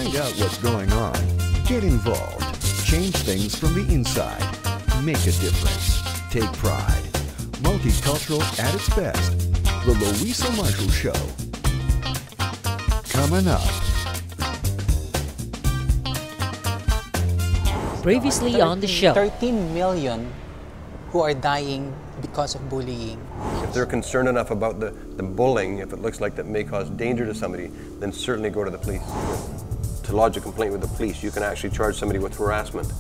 find out what's going on, get involved, change things from the inside, make a difference, take pride. Multicultural at its best. The Luisa Marshall Show. Coming up. Previously on the show. 13 million who are dying because of bullying. If they're concerned enough about the bullying, if it looks like that may cause danger to somebody, then certainly go to the police. To lodge a complaint with the police, you can actually charge somebody with harassment.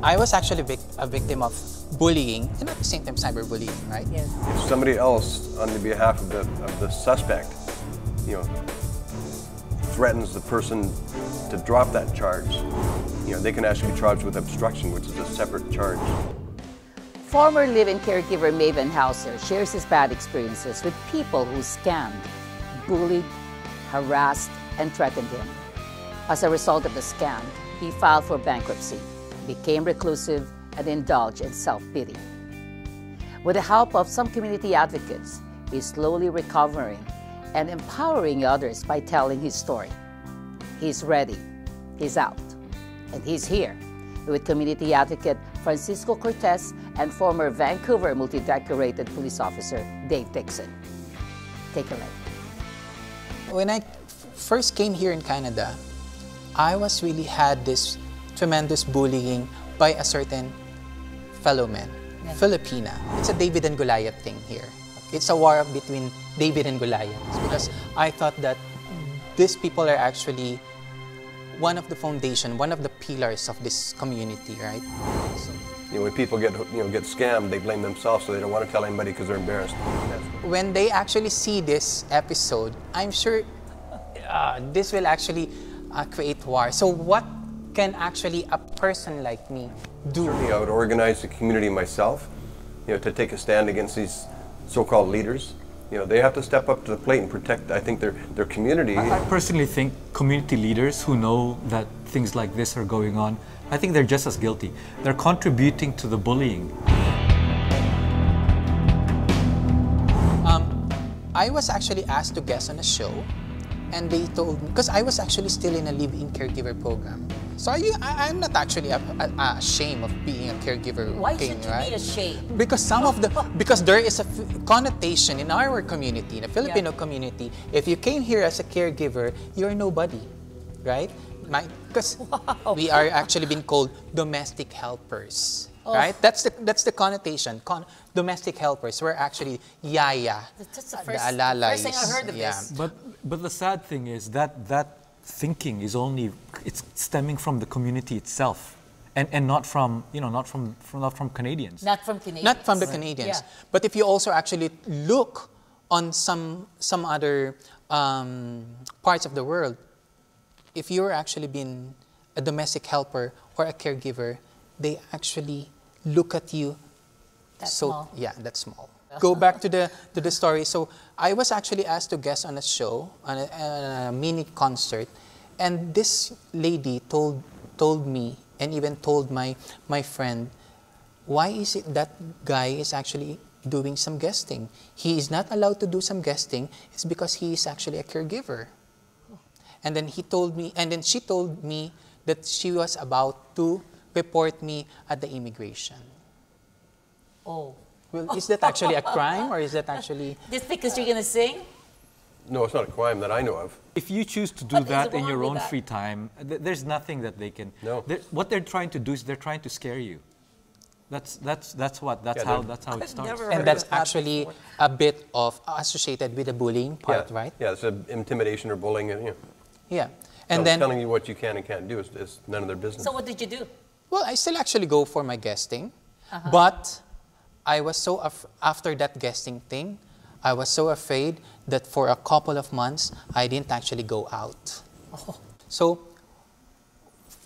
I was actually a victim of bullying and at the same time cyberbullying, right? Yes. If somebody else, on the behalf of the suspect, threatens the person to drop that charge, they can actually be charged with obstruction, which is a separate charge. Former live-in caregiver Maevn Hauser shares his bad experiences with people who scammed, bullied, harassed, and threatened him. As a result of the scam, he filed for bankruptcy, became reclusive, and indulged in self-pity. With the help of some community advocates, he's slowly recovering and empowering others by telling his story. He's ready, he's out, and he's here with community advocate Francisco Cortes and former Vancouver multi-decorated police officer Dave Dickson. Take a look. When I first came here in Canada, I really had this tremendous bullying by a certain fellow man, Filipina. It's a David and Goliath thing here. It's a war between David and Goliath because I thought that these people are actually one of the foundation, one of the pillars of this community, right? So, when people get scammed, they blame themselves, so they don't want to tell anybody because they're embarrassed. When they actually see this episode, I'm sure this will actually create war. So what can actually a person like me do? Certainly, I would organize the community myself, to take a stand against these so-called leaders. They have to step up to the plate and protect, I think, their community. I personally think community leaders who know that things like this are going on, I think they're just as guilty. They're contributing to the bullying. I was actually asked to guest on a show, and they told me, because I was actually still in a live-in caregiver program. So I'm not actually ashamed of being a caregiver. Why should you be ashamed? Because there is a connotation in our community, in the Filipino community, if you came here as a caregiver, you're nobody, right? Because we are actually being called domestic helpers. Oh. Right? That's the connotation. Domestic helpers. We're actually yaya. That's the first thing I heard of this. But the sad thing is that thinking is it's stemming from the community itself, and not from Canadians. Not from Canadians. Not from the Canadians. Yeah. But if you also actually look on some other parts of the world, if you're actually been a domestic helper or a caregiver, they actually look at you. That's small. Yeah, that's small. Go back to the story. So I was actually asked to guest on a show, on a mini concert, and this lady told me, and even told my friend, why is it that guy is actually doing some guesting? He is not allowed to do some guesting. It's because he is actually a caregiver. And then she told me that she was about to report me at the immigration. Oh. Well, is that actually a crime, or is that actually... Just because you're going to sing? No, it's not a crime that I know of. If you choose to do that in your own free time, there's nothing that they can... No. What they're trying to do is they're trying to scare you. That's how it starts. And that's actually a bit of associated with the bullying part, right? Yeah, it's intimidation or bullying. Yeah. And then telling you what you can and can't do is none of their business. So what did you do? Well, I still actually go for my guesting, but I was so after that guesting thing, I was so afraid that for a couple of months I didn't actually go out. Oh. So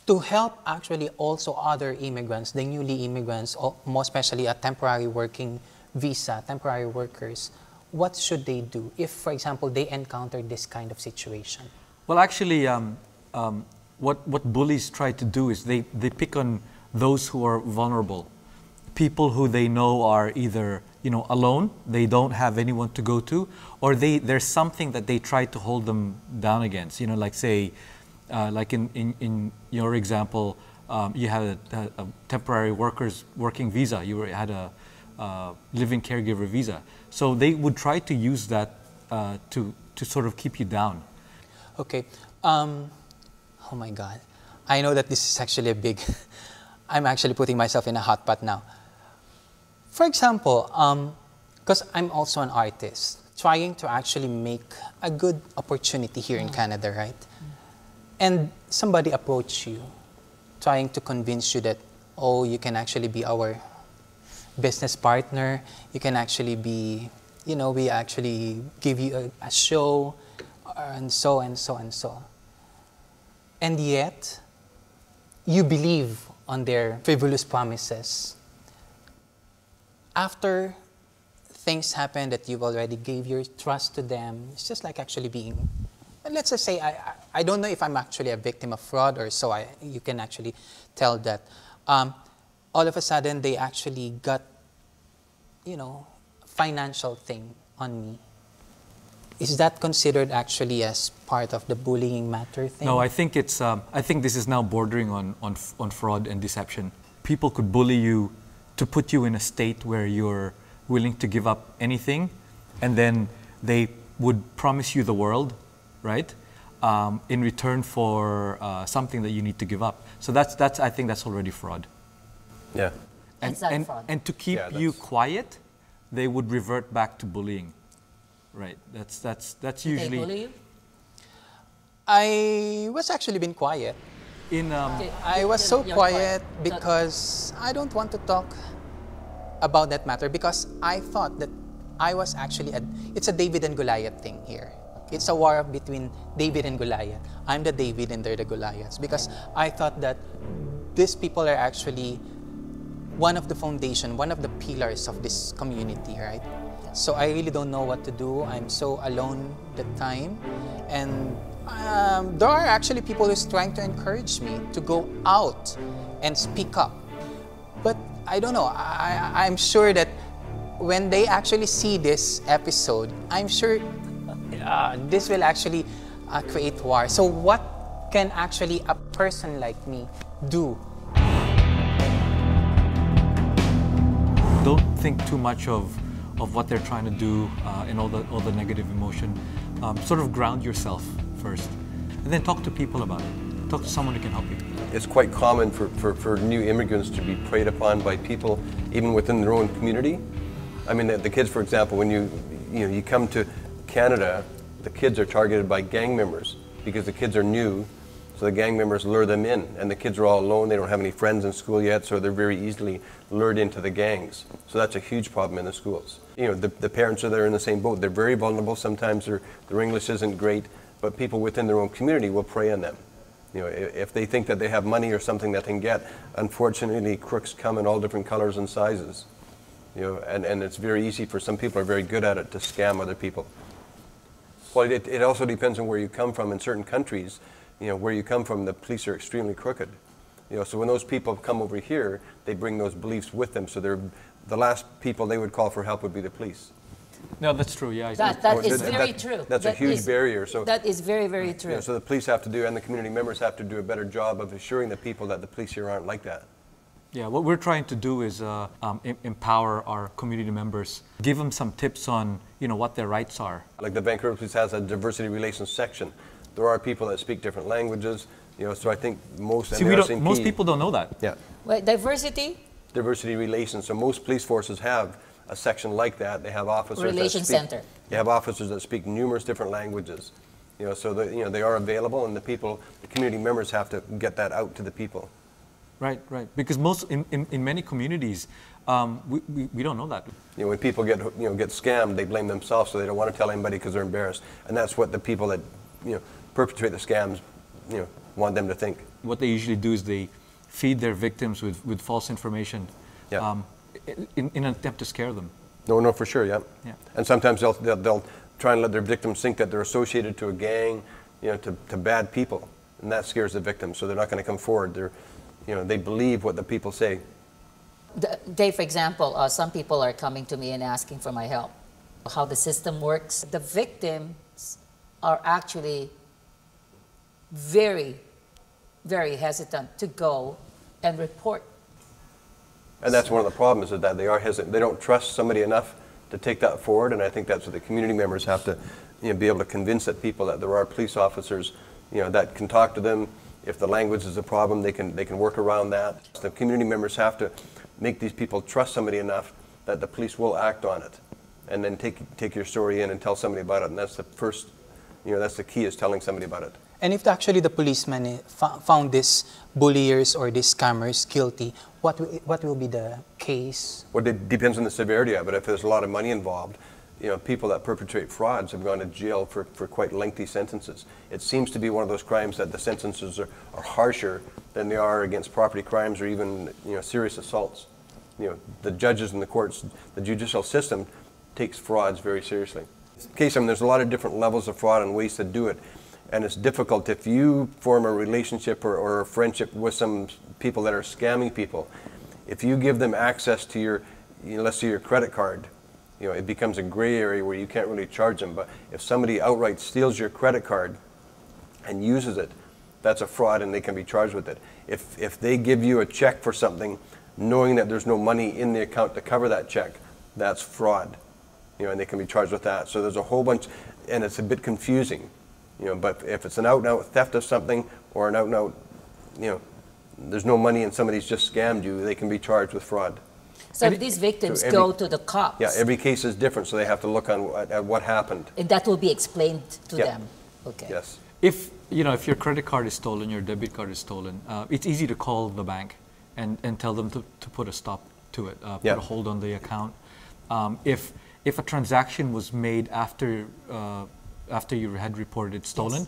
to help actually also other immigrants, the newly immigrants, or more especially a temporary working visa, temporary workers, what should they do if, for example, they encounter this kind of situation? Well, actually, what bullies try to do is they pick on those who are vulnerable, people who they know are either alone, they don't have anyone to go to, or there's something that they try to hold them down against. Like say, like in your example, you had a temporary working visa. You had a living caregiver visa. So they would try to use that to sort of keep you down. Okay. Oh my God. I know that this is actually a big... I'm actually putting myself in a hot pot now. For example, because I'm also an artist, trying to actually make a good opportunity here in Canada, right? And somebody approach you, trying to convince you that, oh, you can actually be our business partner, you can actually be, you know, we actually give you a show, and so and so and so. And yet, you believe on their frivolous promises. After things happen that you've already gave your trust to them, it's just like actually being, let's just say, I don't know if I'm actually a victim of fraud or so, you can actually tell that. All of a sudden, they actually got, you know, financial thing on me. Is that considered actually as part of the bullying matter thing? No, I think it's. I think this is now bordering on fraud and deception. People could bully you to put you in a state where you're willing to give up anything, and then they would promise you the world, right? In return for something that you need to give up. So that's. I think that's already fraud. Yeah. And to keep you quiet, they would revert back to bullying. Right. That's usually. Did they bully you? I was actually been quiet. I was so quiet because I don't want to talk about that matter, because I thought that I was actually it's a David and Goliath thing here. It's a war between David and Goliath. I'm the David and they're the Goliaths, because I thought that these people are actually one of the foundation, one of the pillars of this community, right? So I really don't know what to do. I'm so alone that time. And there are actually people who's trying to encourage me to go out and speak up. But I don't know. I'm sure that when they actually see this episode, I'm sure this will actually create war. So what can actually a person like me do? Don't think too much of what they're trying to do and all the negative emotion. Sort of ground yourself first, and then talk to people about it. Talk to someone who can help you. It's quite common for new immigrants to be preyed upon by people, even within their own community. I mean, the kids, for example, when you come to Canada, the kids are targeted by gang members because the kids are new. So the gang members lure them in, and the kids are all alone. They don't have any friends in school yet, so they're very easily lured into the gangs. So that's a huge problem in the schools. You know, the parents are there in the same boat. They're very vulnerable. Sometimes their English isn't great, but people within their own community will prey on them. You know, if they think that they have money or something that they can get, unfortunately, crooks come in all different colors and sizes. You know, and it's very easy for some people are very good at it to scam other people. Well, it also depends on where you come from. In certain countries, you know, where you come from, the police are extremely crooked. You know, so when those people come over here, they bring those beliefs with them. So they're the last people they would call for help would be the police. No, that's true. Yeah, that is very true. That's a huge barrier. So that is very, very true. You know, so the police have to do, and the community members have to do a better job of assuring the people that the police here aren't like that. Yeah, what we're trying to do is empower our community members, give them some tips on, you know, what their rights are. Like the Vancouver Police has a diversity relations section. There are people that speak different languages, you know, so I think most... most people don't know that. Yeah. Wait, diversity? Diversity relations. So most police forces have a section like that. They have officers Relations Center. You have officers that speak numerous different languages, you know, so that, you know, they are available, and the community members have to get that out to the people. Right, right. Because in many communities, we don't know that. You know, when people get scammed, they blame themselves, so they don't want to tell anybody because they're embarrassed, and that's what the people that, you know, perpetrate the scams, you know, want them to think. What they usually do is they feed their victims with false information, in an attempt to scare them. No, for sure, yeah. And sometimes they'll try and let their victims think that they're associated to a gang, you know, to bad people, and that scares the victim, so they're not going to come forward. They believe what the people say. Dave, for example, some people are coming to me and asking for my help. How the system works, the victims are actually very, very hesitant to go and report. And that's one of the problems, is that they are hesitant. They don't trust somebody enough to take that forward, and I think that's what the community members have to, be able to convince that people that there are police officers, that can talk to them. If the language is a problem, they can work around that. The community members have to make these people trust somebody enough that the police will act on it, and then take your story in and tell somebody about it. And that's the first, that's the key, is telling somebody about it. And if actually the policeman found these bulliers or these scammers guilty, what will be the case? Well, it depends on the severity of it. If there's a lot of money involved, people that perpetrate frauds have gone to jail for quite lengthy sentences. It seems to be one of those crimes that the sentences are harsher than they are against property crimes or even serious assaults. The judges in the courts, the judicial system takes frauds very seriously. There's a lot of different levels of fraud and ways to do it, and it's difficult if you form a relationship or a friendship with some people that are scamming people. If you give them access to your, let's say your credit card, it becomes a gray area where you can't really charge them. But if somebody outright steals your credit card and uses it, that's a fraud, and they can be charged with it. If they give you a check for something, knowing that there's no money in the account to cover that check, that's fraud, and they can be charged with that. So there's a whole bunch, and it's a bit confusing, but if it's an out-and-out theft of something, or an out-and-out, there's no money and somebody's just scammed you, they can be charged with fraud. So if these victims go to the cops. Yeah, every case is different, so they have to look at what happened. And that will be explained to them. Okay. Yes. If your credit card is stolen, your debit card is stolen, it's easy to call the bank and tell them to put a stop to it, put a hold on the account. If a transaction was made after you had reported it stolen,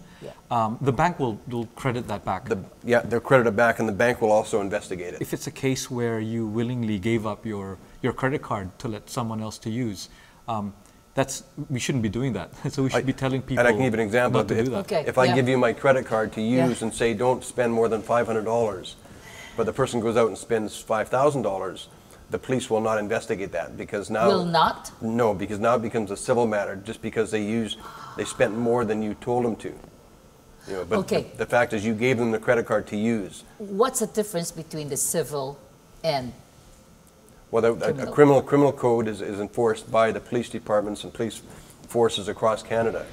the bank will credit that back. They'll credit it back, and the bank will also investigate it. If it's a case where you willingly gave up your credit card to let someone else to use, we shouldn't be doing that. So we should be telling people. And I can give an example. Not to do that. Okay. If I give you my credit card to use and say don't spend more than $500, but the person goes out and spends $5,000, the police will not investigate that, because now... Will not? No, because now it becomes a civil matter, just because they spent more than you told them to. But the fact is, you gave them the credit card to use. What's the difference between the civil and... Well, a criminal code is enforced by the police departments and police forces across Canada.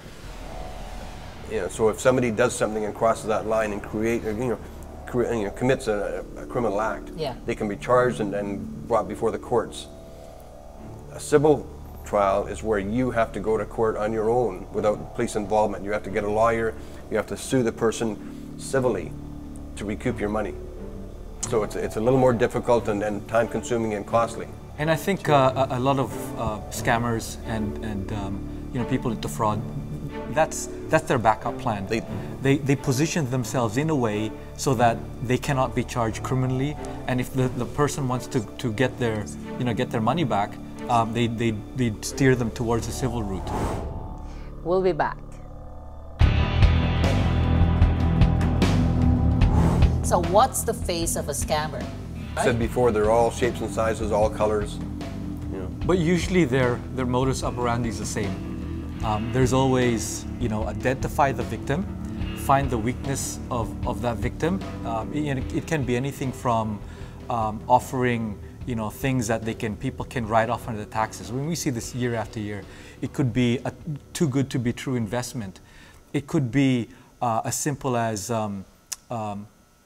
So if somebody does something and crosses that line and commits a criminal act, they can be charged and brought before the courts. A civil trial is where you have to go to court on your own without police involvement. You have to get a lawyer, you have to sue the person civilly to recoup your money. So it's a little more difficult and time-consuming and costly. And I think a lot of scammers and people into fraud, that's their backup plan. They position themselves in a way so that they cannot be charged criminally, and if the person wants to get their money back, they steer them towards a civil route. We'll be back. So what's the face of a scammer? I said before, they're all shapes and sizes, all colors. But usually their modus operandi is the same. There's always, identify the victim, find the weakness of that victim. It can be anything from offering, things that people can write off under the taxes. When we see this year after year, it could be a too good to be true investment. It could be as simple as,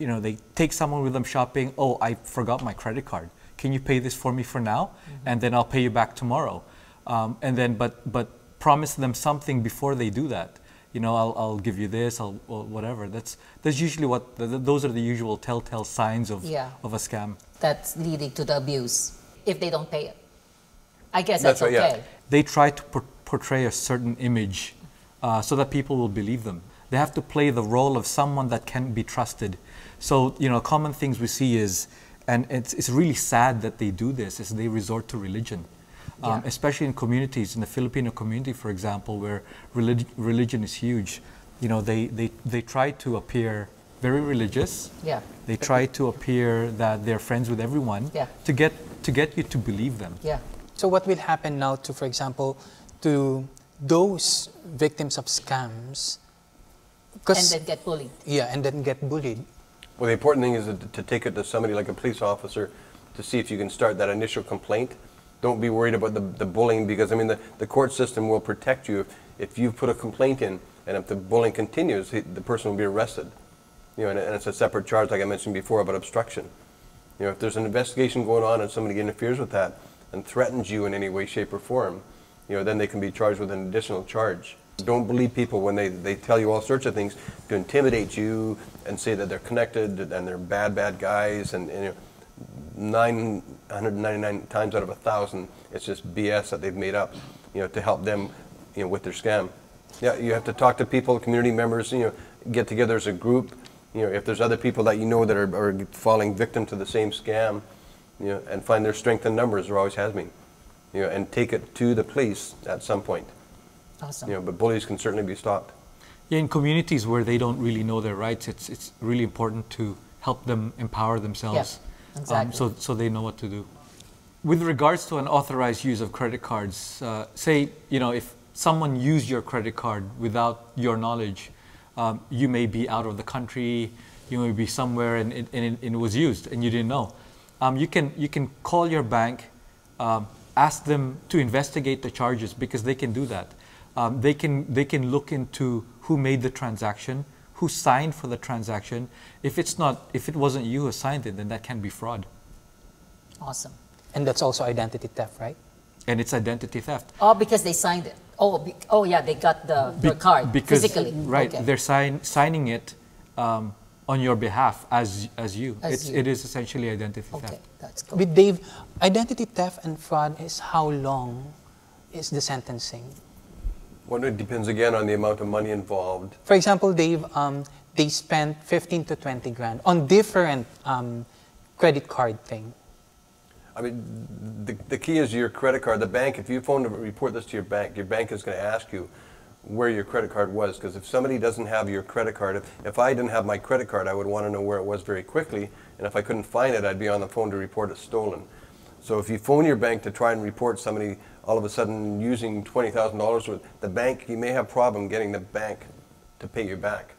they take someone with them shopping. Oh, I forgot my credit card. Can you pay this for me for now? And then I'll pay you back tomorrow. But promise them something before they do that. I'll give you this, or whatever. That's usually those are the usual telltale signs of a scam. That's leading to the abuse if they don't pay it. I guess that's right, okay. yeah. They try to portray a certain image so that people will believe them. They have to play the role of someone that can be trusted. So, common things we see is, and it's really sad that they do this, is they resort to religion. Especially in communities, in the Filipino community, for example, where religion is huge. They try to appear very religious. Yeah. They try to appear that they're friends with everyone to get you to believe them. Yeah. So what will happen now to, for example, to those victims of scams? And then get bullied. Yeah, and then get bullied. Well, the important thing is to take it to somebody like a police officer to see if you can start that initial complaint. Don't be worried about the bullying, because I mean the court system will protect you if you put a complaint in, and if the bullying continues, the person will be arrested. You know, and it's a separate charge, like I mentioned before, about obstruction. You know, if there's an investigation going on and somebody interferes with that and threatens you in any way, shape, or form, you know, then they can be charged with an additional charge. Don't believe people when they tell you all sorts of things to intimidate you and say that they're connected and they're bad guys, and you know, 999 times out of 1,000, it's just BS that they've made up, you know, to help them, you know, with their scam. Yeah, you have to talk to people, community members, you know, get together as a group. You know, if there's other people that you know that are falling victim to the same scam, you know, and find their strength in numbers, there always has been, you know, and take it to the police at some point. Awesome. You know, but bullies can certainly be stopped. Yeah, in communities where they don't really know their rights, it's really important to help them empower themselves. Yeah, exactly. So they know what to do. With regards to unauthorized use of credit cards, say, you know, if someone used your credit card without your knowledge, you may be out of the country, you may be somewhere and it was used and you didn't know. You can call your bank, ask them to investigate the charges, because they can do that. They can look into who made the transaction, who signed for the transaction. If it wasn't you who signed it, then that can be fraud. Awesome. And that's also identity theft, right? And it's identity theft. Oh, because they signed it. Oh yeah, they got the card because, physically. Right, okay. they're signing it on your behalf as you. It is essentially identity Okay, theft. that's cool. With Dave, identity theft and fraud is how long is the sentencing? Well, it depends again on the amount of money involved. For example, Dave, they spent 15 to 20 grand on different credit card thing. I mean, the key is your credit card. The bank, if you phone to report this to your bank is going to ask you where your credit card was. Because if somebody doesn't have your credit card, if I didn't have my credit card, I would want to know where it was very quickly. And if I couldn't find it, I'd be on the phone to report it stolen. So if you phone your bank to try and report somebody all of a sudden using $20,000 worth, the bank, you may have a problem getting the bank to pay you back.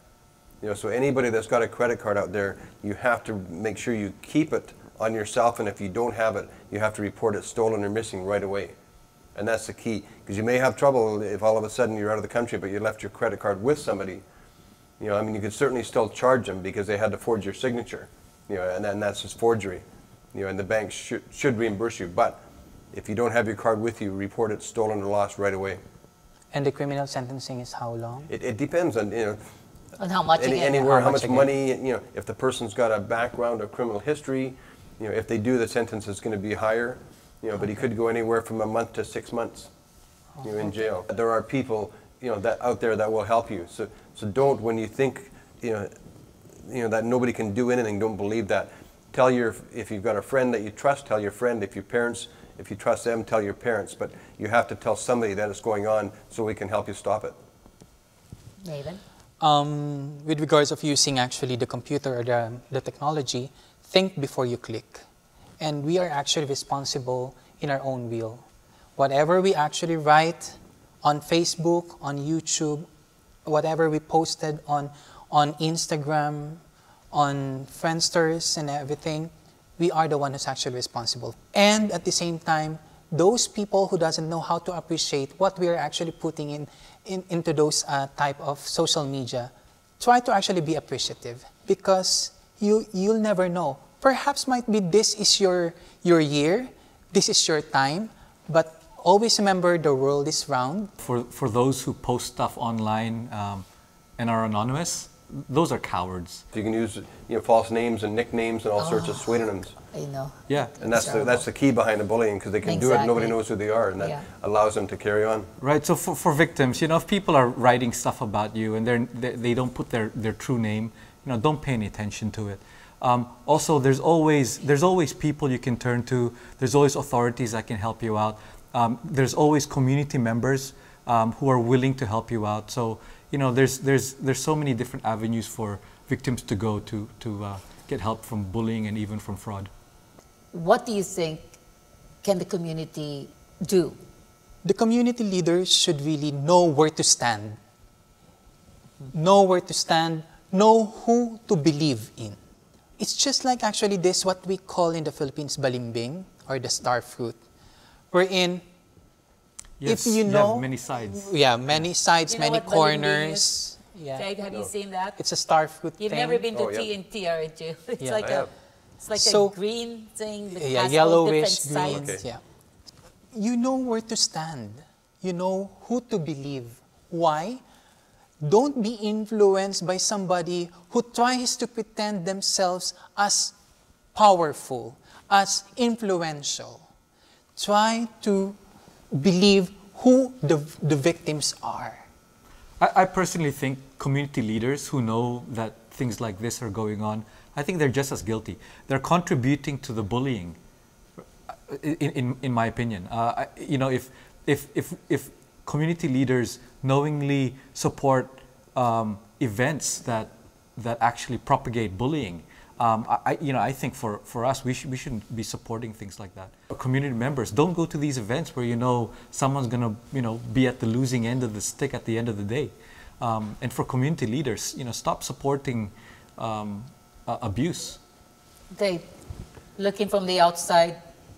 You know, so anybody that's got a credit card out there, you have to make sure you keep it on yourself, and if you don't have it, you have to report it stolen or missing right away. And that's the key, because you may have trouble if all of a sudden you're out of the country but you left your credit card with somebody. You know, I mean, you could certainly still charge them because they had to forge your signature, you know, and then that's just forgery. You know, and the bank should reimburse you, but if you don't have your card with you, report it stolen or lost right away. And the criminal sentencing is how long? It depends on, you know, And how much again? anywhere, how much again? money, you know, if the person's got a background of criminal history, you know, if they do, the sentence is going to be higher, you know, but he could go anywhere from a month to 6 months, you know, in jail. There are people, you know, that out there that will help you. So don't, when you think, you know, that nobody can do anything, don't believe that. Tell if you've got a friend that you trust, tell your friend. If your parents, if you trust them, tell your parents. But you have to tell somebody that it's going on so we can help you stop it. Maevn? With regards of using actually the computer or the technology, think before you click. And we are actually responsible in our own will. Whatever we actually write on Facebook, on YouTube, whatever we posted on Instagram, on Friendsters and everything, we are the one who's actually responsible. And at the same time, those people who doesn't know how to appreciate what we are actually putting into those type of social media, try to actually be appreciative, because you'll never know. Perhaps might be this is your year, this is your time, but always remember the world is round. For those who post stuff online and are anonymous, those are cowards. You can use, you know, false names and nicknames and all sorts of pseudonyms. I know. Yeah. And that's the key behind the bullying, because they can do it, nobody knows who they are, and that Yeah. allows them to carry on. Right. So for victims, you know, if people are writing stuff about you and they don't put their true name, you know, don't pay any attention to it. Also, there's always people you can turn to. There's always authorities that can help you out. There's always community members who are willing to help you out. So, you know, there's so many different avenues for victims to go to get help from bullying and even from fraud. What do you think can the community do? The community leaders should really know where to stand. know where to stand, know who to believe in. It's just like actually this, what we call in the Philippines, balimbing, or the star fruit, wherein Yes, if you know, have many sides. yeah, many sides, You know many what balimbing corners. Yeah. Jade, have you seen that? It's a star fruit You've thing. never been to Oh, yeah. TNT, aren't you? It's Yeah. like I have. it's like So- a green thing that Yeah, has all yellowish, different green. sides. Okay. Yeah. You know where to stand. You know who to believe. Why? Don't be influenced by somebody who tries to pretend themselves as powerful, as influential. Try to believe who the victims are. I personally think community leaders who know that things like this are going on, I think they're just as guilty. They're contributing to the bullying, in my opinion. You know, if community leaders knowingly support events that actually propagate bullying, I think for us, we shouldn't be supporting things like that. Community members, don't go to these events where you know someone's gonna be at the losing end of the stick at the end of the day. And for community leaders, stop supporting abuse. They, looking from the outside,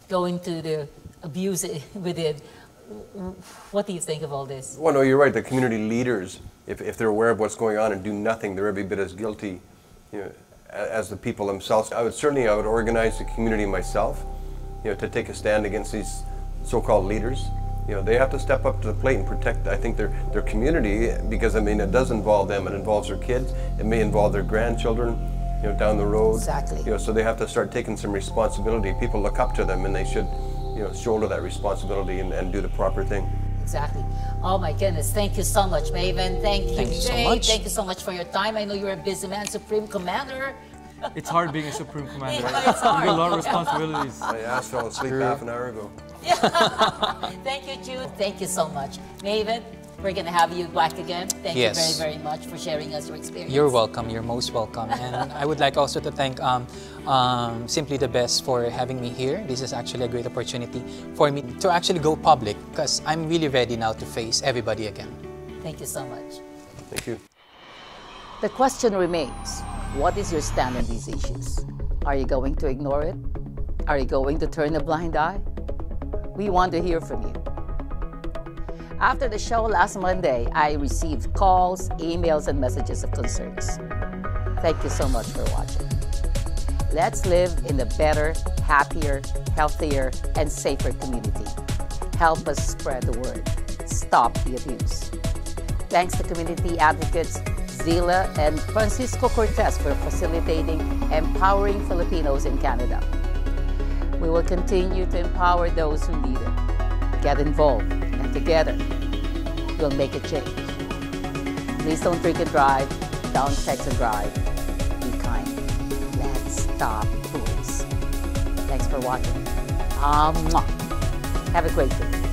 going to the abuse within. What do you think of all this? Well, no, you're right. The community leaders, if they're aware of what's going on and do nothing, they're every bit as guilty, as the people themselves. I would organize the community myself, to take a stand against these so-called leaders. They have to step up to the plate and protect, I think, their community, because, I mean, it does involve them. It involves their kids. It may involve their grandchildren, down the road. Exactly. So they have to start taking some responsibility. People look up to them, and they should, shoulder that responsibility and do the proper thing. Exactly. Oh my goodness. Thank you so much, Maevn. Thank you, Thank you so Jay. much. Thank you so much for your time. I know you're a busy man, Supreme Commander. It's hard being a supreme commander. Yeah, it's hard. You got a lot of responsibilities. My ass fell asleep half an hour ago. Thank you, Jude. Thank you so much. Maevn, we're going to have you back again. Thank Yes. you very, very much for sharing us your experience. You're welcome. You're most welcome. And I would like also to thank Simply the Best for having me here. This is actually a great opportunity for me to actually go public, because I'm really ready now to face everybody again. Thank you so much. Thank you. The question remains, what is your stand on these issues? Are you going to ignore it? Are you going to turn a blind eye? We want to hear from you. After the show last Monday, I received calls, emails, and messages of concerns. Thank you so much for watching. Let's live in a better, happier, healthier, and safer community. Help us spread the word. Stop the abuse. Thanks to community advocates Zila and Francisco Cortes for facilitating empowering Filipinos in Canada. We will continue to empower those who need it. Get involved, and together, we'll make a change. Please don't drink and drive. Don't text and drive. Be kind. Let's stop bullies. Thanks for watching. Have a great day.